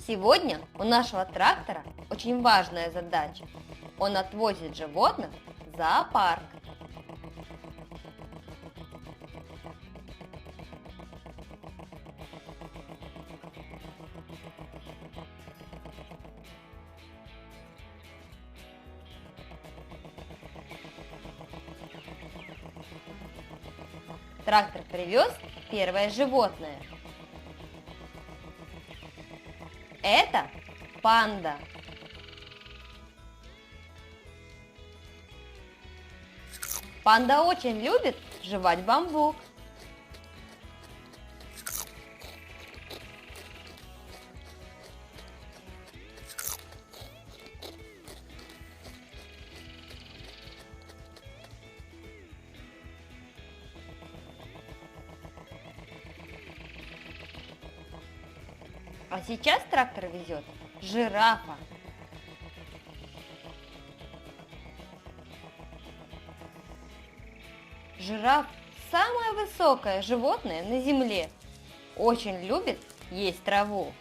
Сегодня у нашего трактора очень важная задача. Он отвозит животных в зоопарк. Трактор привез первое животное. Это панда. Панда очень любит жевать бамбук. А сейчас трактор везет жирафа. Жираф – самое высокое животное на земле. Очень любит есть траву.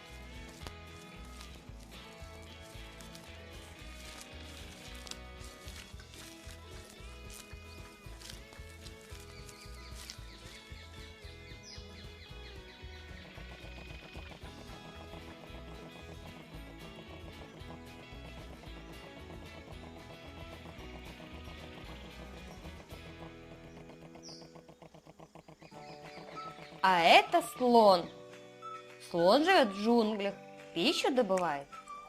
А это слон. Слон живет в джунглях, пищу добывает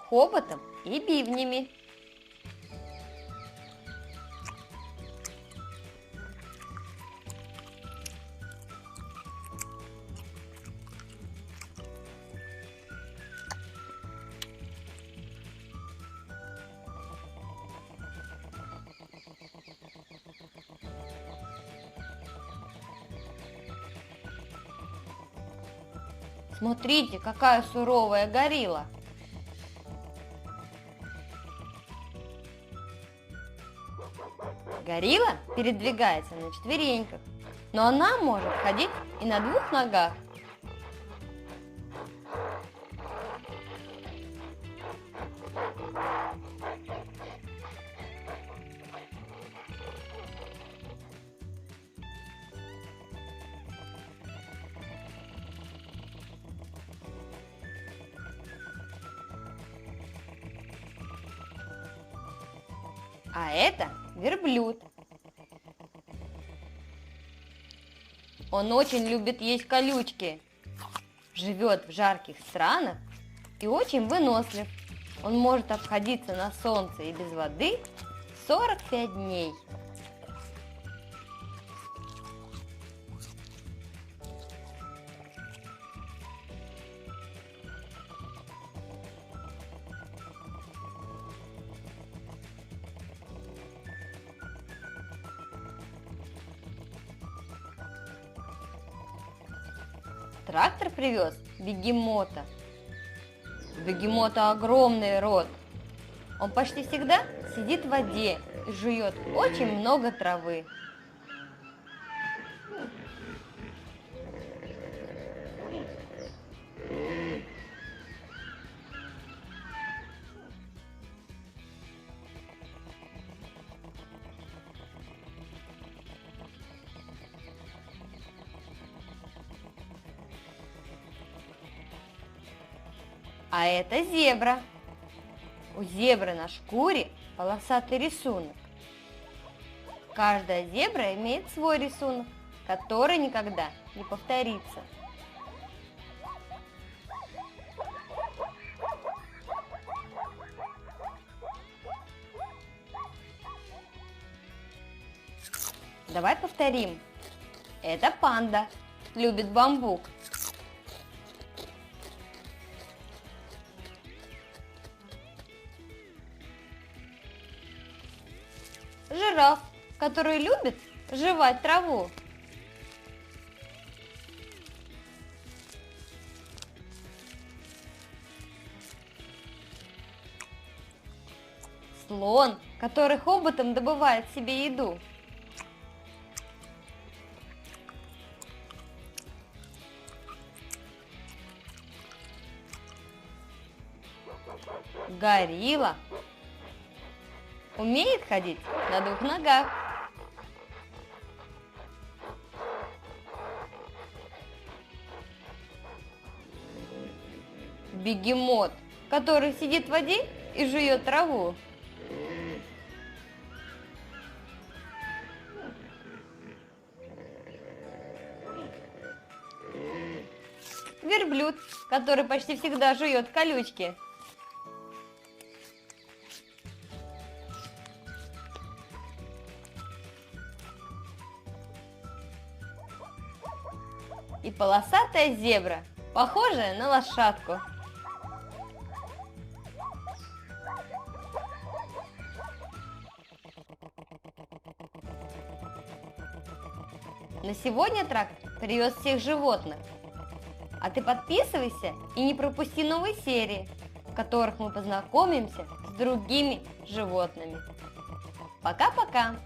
хоботом и бивнями. Смотрите, какая суровая горилла. Горилла передвигается на четвереньках, но она может ходить и на двух ногах. А это верблюд. Он очень любит есть колючки, живет в жарких странах и очень вынослив. Он может обходиться на солнце и без воды 45 дней. Трактор привез бегемота. У бегемота огромный рот. Он почти всегда сидит в воде и жует очень много травы. А это зебра. У зебры на шкуре полосатый рисунок. Каждая зебра имеет свой рисунок, который никогда не повторится. Давай повторим. Это панда, любит бамбук. Жираф, который любит жевать траву. Слон, который хоботом добывает себе еду. Горилла умеет ходить на двух ногах. Бегемот, который сидит в воде и жует траву. Верблюд, который почти всегда жует колючки. И полосатая зебра, похожая на лошадку. На сегодня трактор привез всех животных. А ты подписывайся и не пропусти новые серии, в которых мы познакомимся с другими животными. Пока-пока!